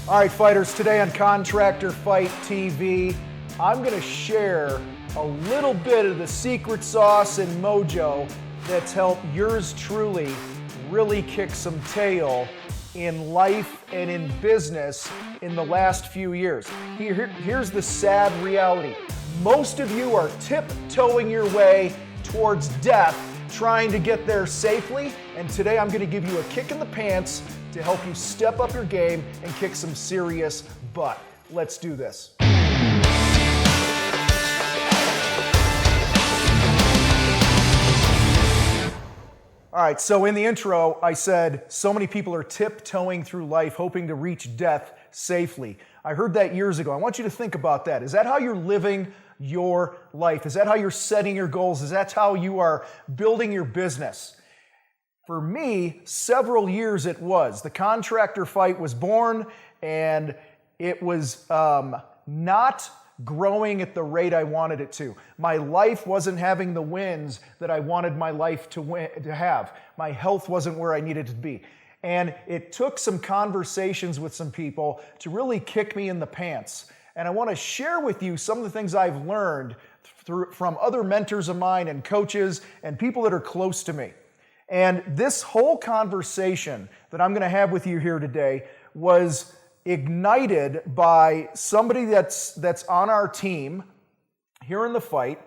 All right, fighters, today on Contractor Fight TV, I'm going to share a little bit of the secret sauce and mojo that's helped yours truly really kick some tail in life and in business in the last few years. Here's the sad reality. Most of you are tiptoeing your way towards death, trying to get there safely, and today I'm going to give you a kick in the pants to help you step up your game and kick some serious butt. Let's do this. All right, so in the intro, I said so many people are tiptoeing through life hoping to reach death safely. I heard that years ago. I want you to think about that. Is that how you're living your life? Is that how you're setting your goals? Is that how you are building your business? For me, several years it was. The Contractor Fight was born, and it was not growing at the rate I wanted it to. My life wasn't having the wins that I wanted my life to have. My health wasn't where I needed to be. And it took some conversations with some people to really kick me in the pants. And I want to share with you some of the things I've learned from other mentors of mine and coaches and people that are close to me. And this whole conversation that I'm going to have with you here today was ignited by somebody that's on our team here in the fight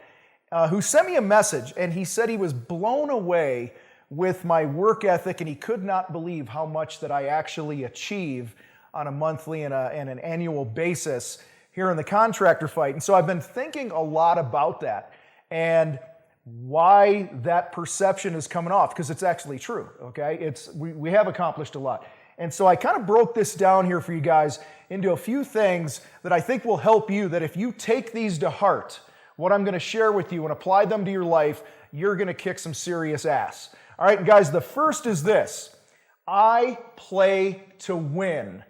who sent me a message, and he said he was blown away with my work ethic, and he could not believe how much that I actually achieve on a monthly and an annual basis here in the Contractor Fight. And so I've been thinking a lot about that and why that perception is coming off, because it's actually true, okay? We have accomplished a lot. And so I kind of broke this down here for you guys into a few things that I think will help you, that if you take these to heart, what I'm going to share with you and apply them to your life, you're going to kick some serious ass. All right, guys, the first is this. I play to win.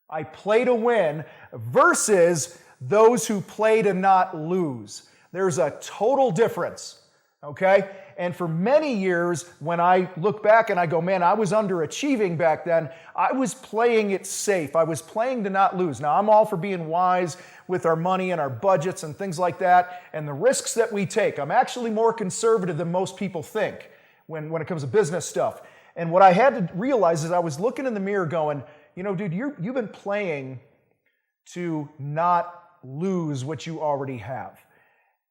I play to win versus those who play to not lose. There's a total difference, okay? And for many years, when I look back and I go, man, I was underachieving back then, I was playing it safe. I was playing to not lose. Now, I'm all for being wise with our money and our budgets and things like that and the risks that we take. I'm actually more conservative than most people think when it comes to business stuff. And what I had to realize is I was looking in the mirror going, you know, dude, you've been playing to not lose what you already have.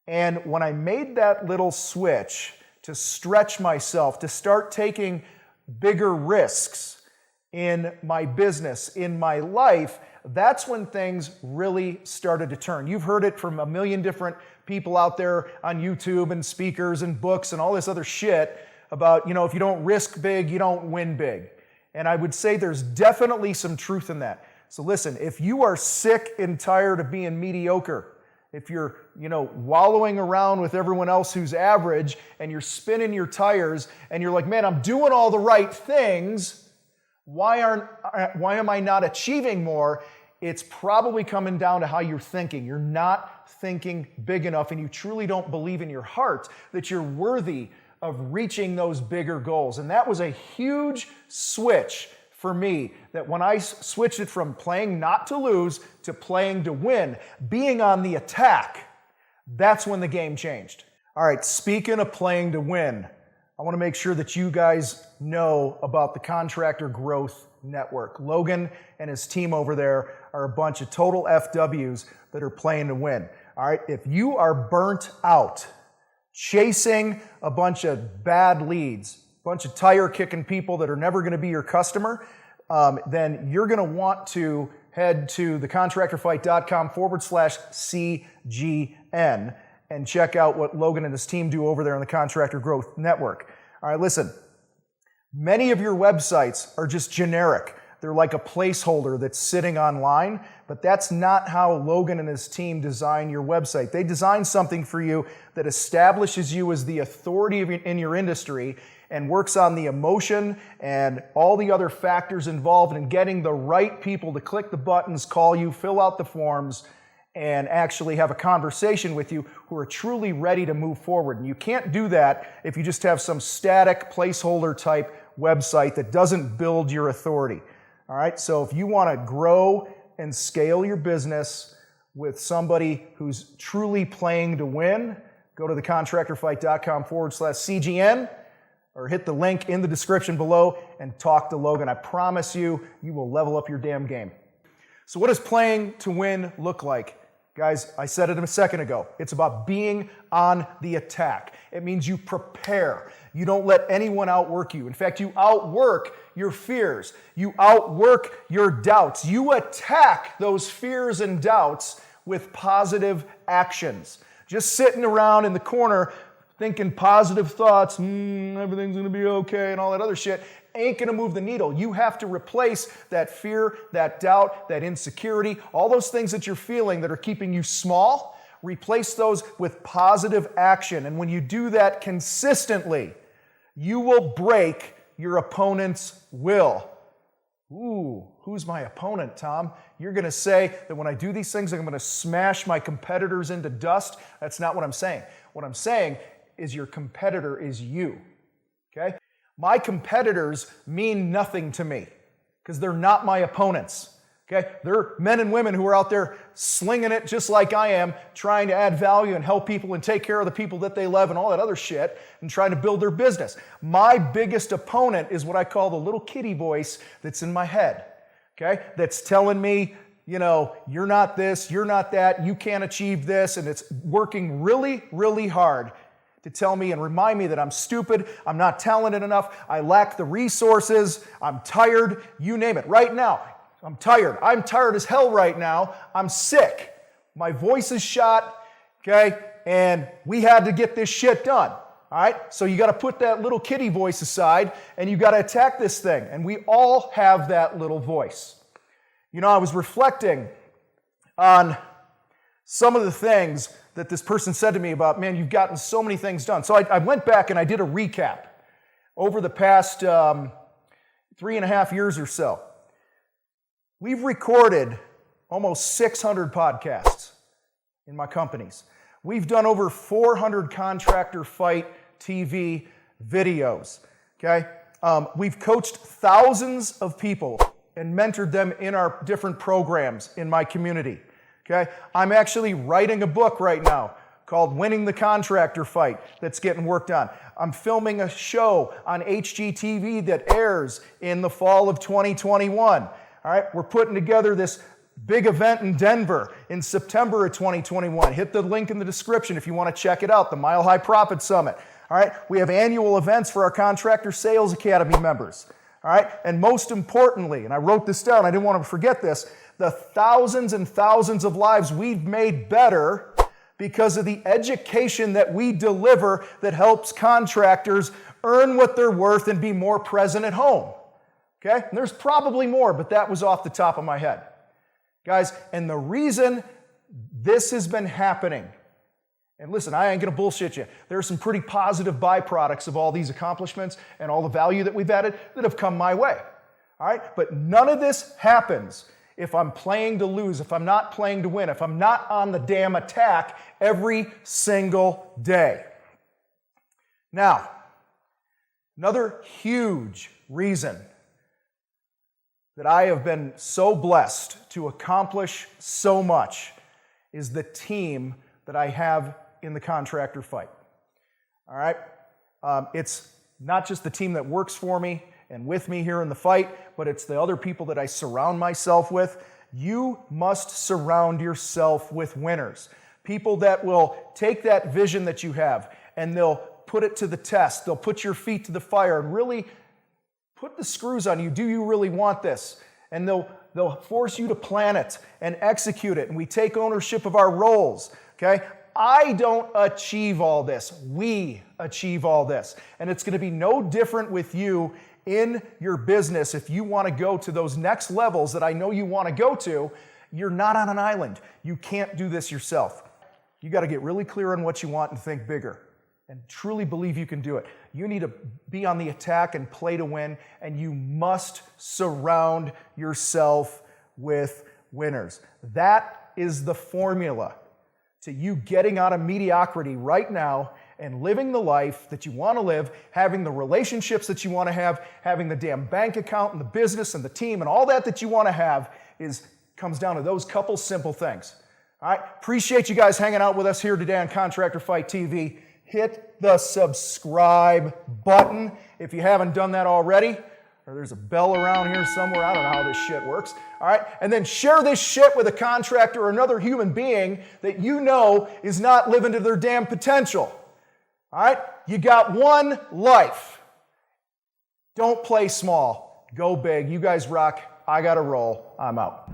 And when I made that little switch to stretch myself, to start taking bigger risks in my business, in my life, that's when things really started to turn. You've heard it from a million different people out there on YouTube and speakers and books and all this other shit about, you know, if you don't risk big, you don't win big. And I would say there's definitely some truth in that. So listen, if you are sick and tired of being mediocre, if you're, wallowing around with everyone else who's average and you're spinning your tires and you're like, man, I'm doing all the right things, why am I not achieving more? It's probably coming down to how you're thinking. You're not thinking big enough, and you truly don't believe in your heart that you're worthy of reaching those bigger goals. And that was a huge switch for me, that when I switched it from playing not to lose to playing to win, being on the attack, that's when the game changed. All right, speaking of playing to win, I want to make sure that you guys know about the Contractor Growth Network. Logan and his team over there are a bunch of total FWs that are playing to win. All right, if you are burnt out, chasing a bunch of bad leads, bunch of tire-kicking people that are never going to be your customer, then you're going to want to head to thecontractorfight.com/CGN and check out what Logan and his team do over there on the Contractor Growth Network. All right, listen, many of your websites are just generic. They're like a placeholder that's sitting online, but that's not how Logan and his team design your website. They design something for you that establishes you as the authority in your industry and works on the emotion and all the other factors involved in getting the right people to click the buttons, call you, fill out the forms, and actually have a conversation with you who are truly ready to move forward. And you can't do that if you just have some static placeholder type website that doesn't build your authority. All right, so if you want to grow and scale your business with somebody who's truly playing to win, go to thecontractorfight.com/CGN or hit the link in the description below and talk to Logan. I promise you, you will level up your damn game. So what does playing to win look like? Guys, I said it a second ago. It's about being on the attack. It means you prepare. You don't let anyone outwork you. In fact, you outwork your fears. You outwork your doubts. You attack those fears and doubts with positive actions. Just sitting around in the corner thinking positive thoughts, everything's going to be okay and all that other shit, ain't going to move the needle. You have to replace that fear, that doubt, that insecurity, all those things that you're feeling that are keeping you small, replace those with positive action. And when you do that consistently, you will break your opponent's will. Ooh, who's my opponent, Tom? You're going to say that when I do these things, I'm going to smash my competitors into dust. That's not what I'm saying. What I'm saying is your competitor is you, okay? My competitors mean nothing to me because they're not my opponents, okay? They're men and women who are out there slinging it just like I am, trying to add value and help people and take care of the people that they love and all that other shit and trying to build their business. My biggest opponent is what I call the little kitty voice that's in my head, okay? That's telling me, you know, you're not this, you're not that, you can't achieve this, and it's working really, really hard to tell me and remind me that I'm stupid, I'm not talented enough, I lack the resources, I'm tired, you name it. Right now, I'm tired. I'm tired as hell right now. I'm sick. My voice is shot, okay? And we had to get this shit done, all right? So you got to put that little kitty voice aside and you got to attack this thing. And we all have that little voice. You know, I was reflecting on some of the things that this person said to me about, man, you've gotten so many things done. So I went back and I did a recap over the past 3.5 years or so. We've recorded almost 600 podcasts in my companies. We've done over 400 Contractor Fight TV videos, okay? We've coached thousands of people and mentored them in our different programs in my community. Okay, I'm actually writing a book right now called Winning the Contractor Fight that's getting worked on. I'm filming a show on HGTV that airs in the fall of 2021. All right, we're putting together this big event in Denver in September of 2021. Hit the link in the description if you want to check it out, the Mile High Profit Summit. All right, we have annual events for our Contractor Sales Academy members. All right, and most importantly, and I wrote this down, I didn't want to forget this, the thousands and thousands of lives we've made better because of the education that we deliver that helps contractors earn what they're worth and be more present at home. Okay? And there's probably more, but that was off the top of my head. Guys, and the reason this has been happening, and listen, I ain't going to bullshit you. There are some pretty positive byproducts of all these accomplishments and all the value that we've added that have come my way. All right? But none of this happens if I'm playing to lose, if I'm not playing to win, if I'm not on the damn attack every single day. Now, another huge reason that I have been so blessed to accomplish so much is the team that I have in the Contractor Fight. All right? It's not just the team that works for me and with me here in the fight, but it's the other people that I surround myself with. You must surround yourself with winners. People that will take that vision that you have and they'll put it to the test. They'll put your feet to the fire and really put the screws on you. Do you really want this? And they'll force you to plan it and execute it. And we take ownership of our roles, okay? I don't achieve all this. We achieve all this. And it's going to be no different with you in your business. If you want to go to those next levels that I know you want to go to, you're not on an island. You can't do this yourself. You got to get really clear on what you want and think bigger and truly believe you can do it. You need to be on the attack and play to win, and you must surround yourself with winners. That is the formula to you getting out of mediocrity right now and living the life that you want to live, having the relationships that you want to have, having the damn bank account and the business and the team and all that you want to have comes down to those couple simple things. All right, appreciate you guys hanging out with us here today on Contractor Fight TV. Hit the subscribe button if you haven't done that already. Or there's a bell around here somewhere. I don't know how this shit works. All right, and then share this shit with a contractor or another human being that you know is not living to their damn potential. All right, you got one life. Don't play small. Go big. You guys rock. I gotta roll. I'm out.